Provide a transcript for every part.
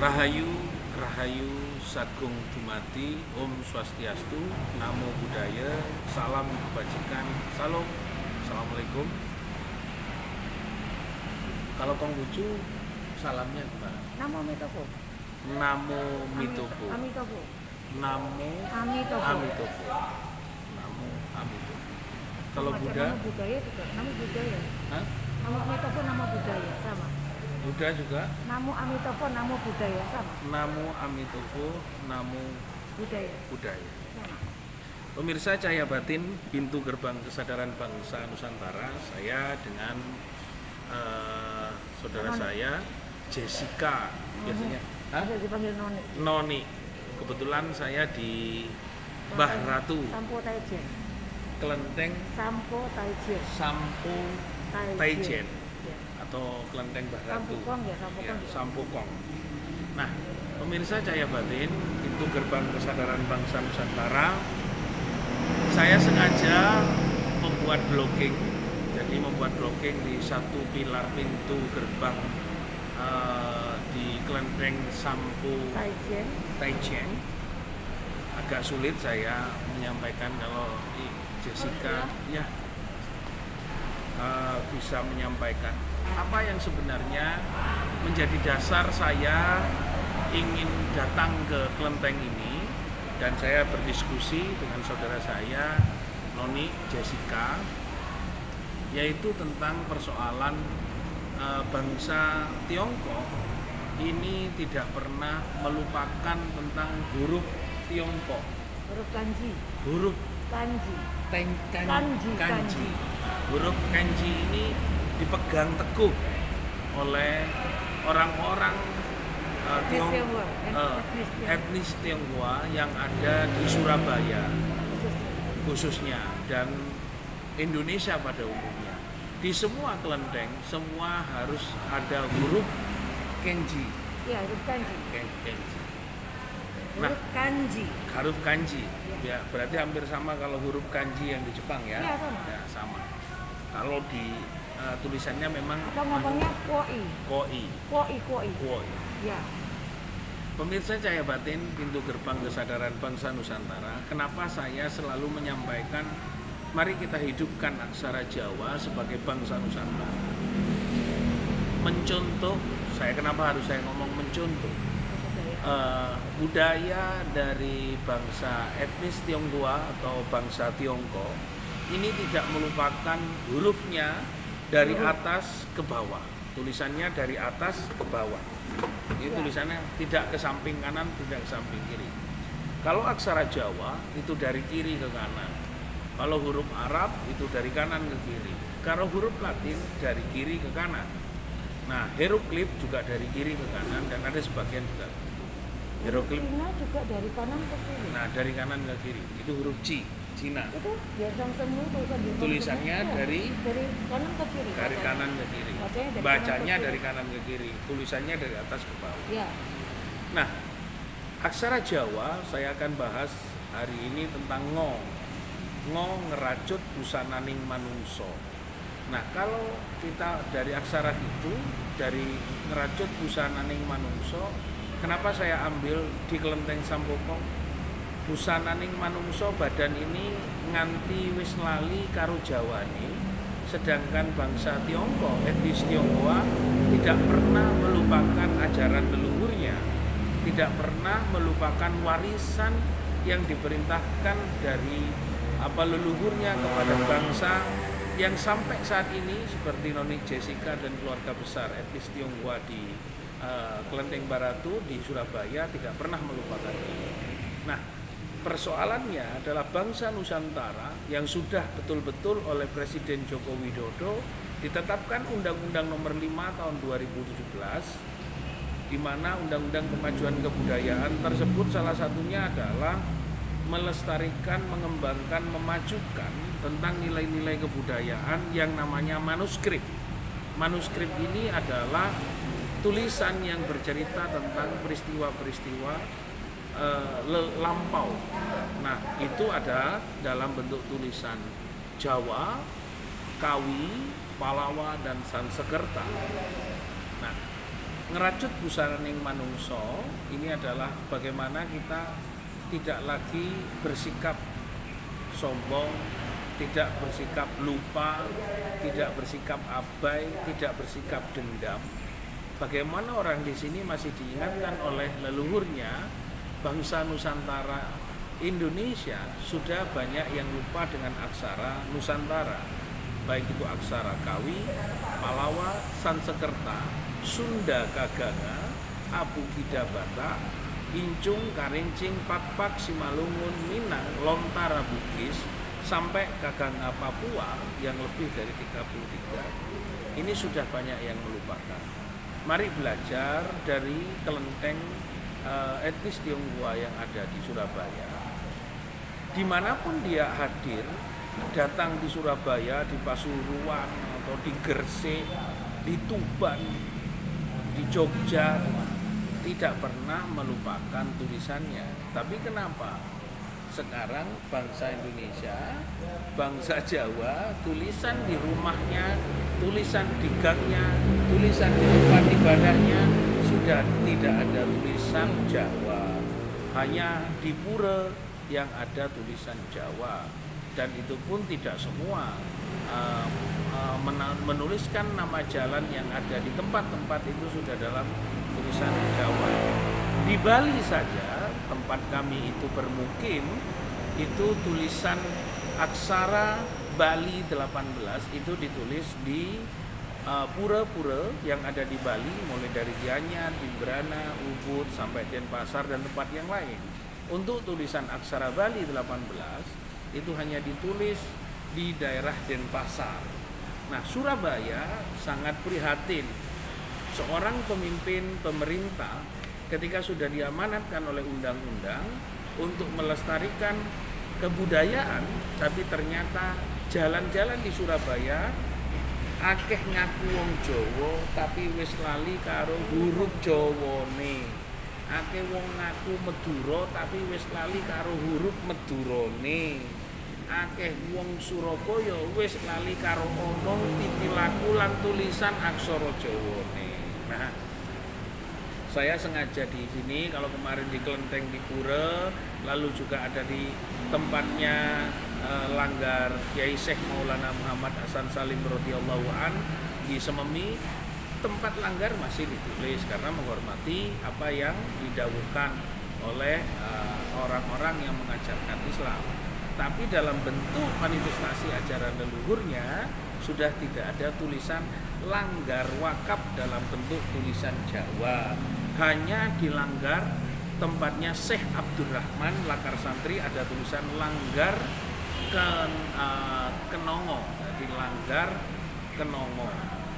Rahayu, Rahayu, Sagung Dumadi, Om Swastiastu, Namo Buddhaya, Salam Kebajikan, Salam, Assalamualaikum. Kalau Konghucu, salamnya gimana? Namo Mitopo. Namo Mitopo. Amitopo. Namo Amitopo. Amitopo. Namo Amitopo. Kalau Buddha? Namo Budaya juga. Namo Budaya. Hah? Namo Mitopo, Namo Budaya sama. Buddha juga? Namo Amitopo, Namo Budaya sama. Namo Amitopo, Namo Budaya. Budaya. Sama. Pemirsa Cahaya Batin, pintu gerbang kesadaran bangsa Nusantara, saya dengan saudara saya Jessica, biasanya Bisa dipanggil Noni. Noni. Kebetulan saya di Mbah Ratu, Sampo Taijen. Kelenteng Sampo Taijen. Sampo Taijen Ya. atau Kelenteng Mbah Ratu. Sampukong ya, Sampukong. Ya, Sampukong. Nah, pemirsa Cahaya Batin, pintu gerbang kesadaran bangsa Nusantara, saya sengaja membuat blocking. Jadi membuat blocking di satu pilar pintu gerbang di Kelenteng Sampo Taijen. Agak sulit saya menyampaikan kalau Jessica ya bisa menyampaikan apa yang sebenarnya menjadi dasar saya ingin datang ke kelenteng ini, dan saya berdiskusi dengan saudara saya Noni Jessica, yaitu tentang persoalan bangsa Tiongkok ini tidak pernah melupakan tentang huruf Tiongkok, Huruf kanji. huruf Kanji. kanji. Huruf kanji ini dipegang teguh oleh orang-orang etnis Tionghoa yang ada di Surabaya khususnya, dan Indonesia pada umumnya. Di semua kelenteng semua harus ada huruf kanji. Ya, huruf kanji. Kanji. Huruf kanji. Huruf kanji. Ya, berarti hampir sama kalau huruf kanji yang di Jepang ya. Iya, sama. Ya, sama. Kalau di tulisannya memang Atau ngomongnya koi. koi. Koi. Koi. Ya. Pemirsa Cahaya Batin, pintu gerbang kesadaran bangsa Nusantara, kenapa saya selalu menyampaikan mari kita hidupkan aksara Jawa sebagai bangsa Nusantara. Mencontoh, kenapa harus saya ngomong mencontoh? Budaya dari bangsa etnis Tionghoa atau bangsa Tiongkok ini tidak melupakan hurufnya dari atas ke bawah, tulisannya dari atas ke bawah. Ini tulisannya tidak ke samping kanan, tidak ke samping kiri. Kalau aksara Jawa itu dari kiri ke kanan. Kalau huruf Arab itu dari kanan ke kiri. Kalau huruf Latin dari kiri ke kanan. Nah, hieroglif juga dari kiri ke kanan, dan ada sebagian juga. Hieroglif Cina juga dari kanan ke kiri. nah dari kanan ke kiri. Itu huruf C, Cina. Itu biasa semua Tulisannya dari kanan ke kiri. dari kanan ke kiri. Bacanya dari kanan ke kiri. Tulisannya dari atas ke bawah. Ya. Nah, aksara Jawa saya akan bahas hari ini tentang ngo. Ngo ngeracut busananing manungso. Nah, kalau kita dari aksara itu, dari ngeracut busananing manungso, kenapa saya ambil di Kelenteng Sampokong? Busananing manungso, badan ini nganti wis lali karo Jawane, sedangkan bangsa Tiongkok, etnis Tionghoa tidak pernah melupakan ajaran leluhurnya, tidak pernah melupakan warisan yang diperintahkan dari leluhurnya kepada bangsa yang sampai saat ini seperti Noni Jessica dan keluarga besar etnis Tionghoa di Kelenteng Baratu di Surabaya tidak pernah melupakan ini. Nah, persoalannya adalah bangsa Nusantara yang sudah betul-betul oleh Presiden Joko Widodo ditetapkan Undang-Undang Nomor 5 Tahun 2017, di mana Undang-Undang Kemajuan Kebudayaan tersebut salah satunya adalah melestarikan, mengembangkan, memajukan tentang nilai-nilai kebudayaan yang namanya manuskrip. Manuskrip ini adalah tulisan yang bercerita tentang peristiwa-peristiwa lampau. Nah, itu ada dalam bentuk tulisan Jawa, Kawi, Palawa, dan Sansekerta. Nah, Ngerajut busananing manungso ini adalah bagaimana kita tidak lagi bersikap sombong, tidak bersikap lupa, tidak bersikap abai, tidak bersikap dendam. Bagaimana orang di sini masih diingatkan oleh leluhurnya, bangsa Nusantara Indonesia sudah banyak yang lupa dengan aksara Nusantara, baik itu aksara Kawi, Palawa, Sansekerta, Sunda Kaganga, Abukida Batak, Incung, Karincing, Pakpak, Simalungun, Minang, Lontara Bugis, sampai Kaganga Papua yang lebih dari 33. Ini sudah banyak yang melupakan. Mari belajar dari kelenteng etnis Tionghoa yang ada di Surabaya. Dimanapun dia hadir, datang di Surabaya, di Pasuruan, atau di Gresik, di Tuban, di Jogja, tidak pernah melupakan tulisannya. Tapi kenapa sekarang bangsa Indonesia, bangsa Jawa, tulisan di rumahnya, tulisan di gangnya, tulisan di tempat ibadahnya sudah tidak ada tulisan Jawa, hanya di pura yang ada tulisan Jawa, dan itu pun tidak semua menuliskan nama jalan yang ada di tempat-tempat itu sudah dalam tulisan Jawa. Di Bali saja, tempat kami itu bermukim, itu tulisan aksara Bali 18 itu ditulis di pura-pura yang ada di Bali, mulai dari Gianyar, Jembrana, Ubud, sampai Denpasar dan tempat yang lain. Untuk tulisan aksara Bali 18 itu hanya ditulis di daerah Denpasar. Nah, Surabaya sangat prihatin. Seorang pemimpin pemerintah ketika sudah diamanatkan oleh undang-undang untuk melestarikan kebudayaan, tapi ternyata jalan-jalan di Surabaya akeh ngaku wong Jawa tapi wis lali karo huruf Jawane. Akeh wong ngaku Madura tapi wis lali karo huruf Madurane. Akeh wong Surabaya wis lali karo omong titilaku lan tulisan aksara Jawane. Nah, saya sengaja di sini, kalau kemarin di Kelenteng di Pura, lalu juga ada di tempatnya Langgar Kiai Syekh Maulana Muhammad Hasan Salim radhiyallahu an di Sememi, tempat langgar masih ditulis karena menghormati apa yang didhawuhkan oleh orang-orang yang mengajarkan Islam. Tapi dalam bentuk manifestasi ajaran leluhurnya sudah tidak ada tulisan langgar wakaf dalam bentuk tulisan Jawa. Hanya di Langgar tempatnya Syekh Abdurrahman Lakar Santri ada tulisan Langgar Kenongo, jadi Langgar Kenongo.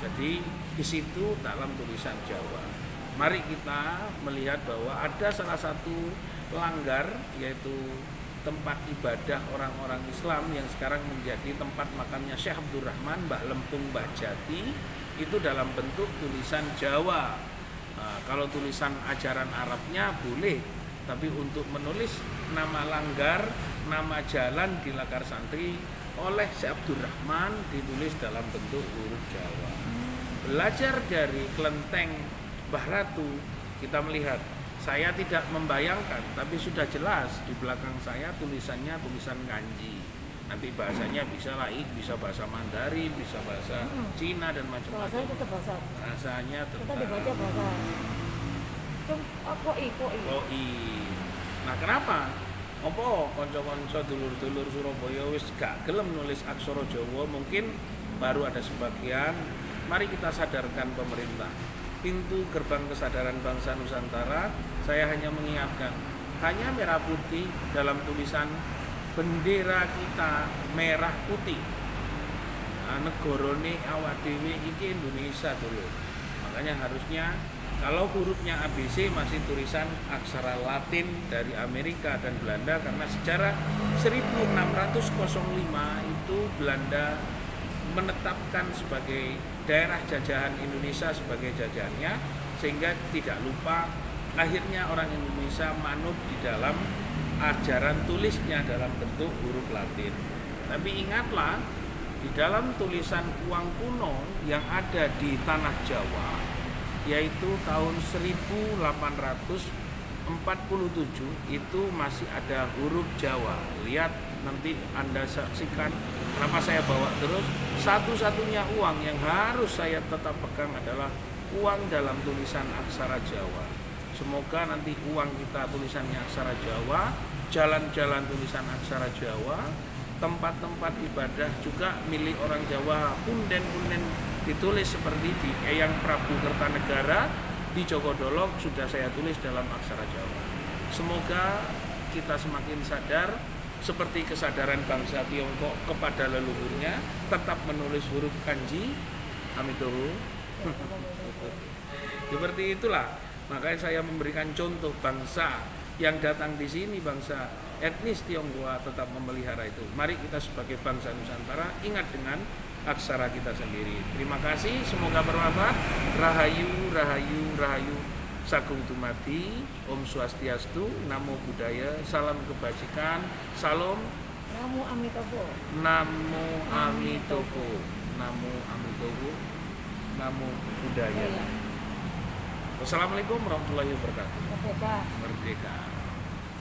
Jadi di situ dalam tulisan Jawa. Mari kita melihat bahwa ada salah satu langgar, yaitu tempat ibadah orang-orang Islam yang sekarang menjadi tempat makamnya Syekh Abdurrahman, Mbah Lempung, Mbah Jati, itu dalam bentuk tulisan Jawa. Nah, kalau tulisan ajaran Arabnya boleh, tapi untuk menulis nama langgar, nama jalan di Lakar Santri oleh Syekh Abdurrahman ditulis dalam bentuk huruf Jawa. Belajar dari Kelenteng Mbah Ratu, kita melihat, saya tidak membayangkan, tapi sudah jelas di belakang saya tulisannya tulisan kanji. Nanti bahasanya bisa laik, bisa bahasa Mandarin, bisa bahasa Cina dan macam-macam. Bahasanya tetap bahasa. Bahasanya tetap. Kita dibaca bahasa. Koi. Nah, kenapa? Apa kanca-kanca dulur-dulur Surabaya wis gak gelem nulis aksara Jawa? Mungkin baru ada sebagian. Mari kita sadarkan pemerintah. Pintu gerbang kesadaran bangsa Nusantara, saya hanya mengingatkan, hanya merah putih dalam tulisan bendera kita merah putih. Negarane awak dhewe iki Indonesia dulu. Makanya harusnya kalau hurufnya ABC masih tulisan aksara Latin dari Amerika dan Belanda, karena sejarah 1605 itu Belanda menetapkan sebagai daerah jajahan Indonesia sebagai jajahannya, sehingga tidak lupa akhirnya orang Indonesia manut di dalam ajaran tulisnya dalam bentuk huruf Latin. Tapi ingatlah, di dalam tulisan uang kuno yang ada di tanah Jawa yaitu tahun 1847 itu masih ada huruf Jawa. Lihat nanti Anda saksikan kenapa saya bawa terus. Satu-satunya uang yang harus saya tetap pegang adalah uang dalam tulisan aksara Jawa. Semoga nanti uang kita tulisannya aksara Jawa, jalan-jalan tulisan aksara Jawa, tempat-tempat ibadah juga milik orang Jawa, punden-punden ditulis seperti di Eyang Prabu Kertanegara, di Jogodolok sudah saya tulis dalam aksara Jawa. Semoga kita semakin sadar seperti kesadaran bangsa Tiongkok kepada leluhurnya, tetap menulis huruf kanji. Amitohu. Seperti itulah. Makanya saya memberikan contoh bangsa yang datang di sini, bangsa etnis Tionghoa tetap memelihara itu. Mari kita sebagai bangsa Nusantara ingat dengan aksara kita sendiri. Terima kasih, semoga bermanfaat. Rahayu, rahayu, rahayu. Sagung Dumadi, Om Swastiastu, Namo Buddhaya, salam kebajikan, salam. Namo Amitobo. Namo Amitobo. Namo Amitobo. Namo Buddhaya. Wassalamualaikum warahmatullahi wabarakatuh. Merdeka. Merdeka.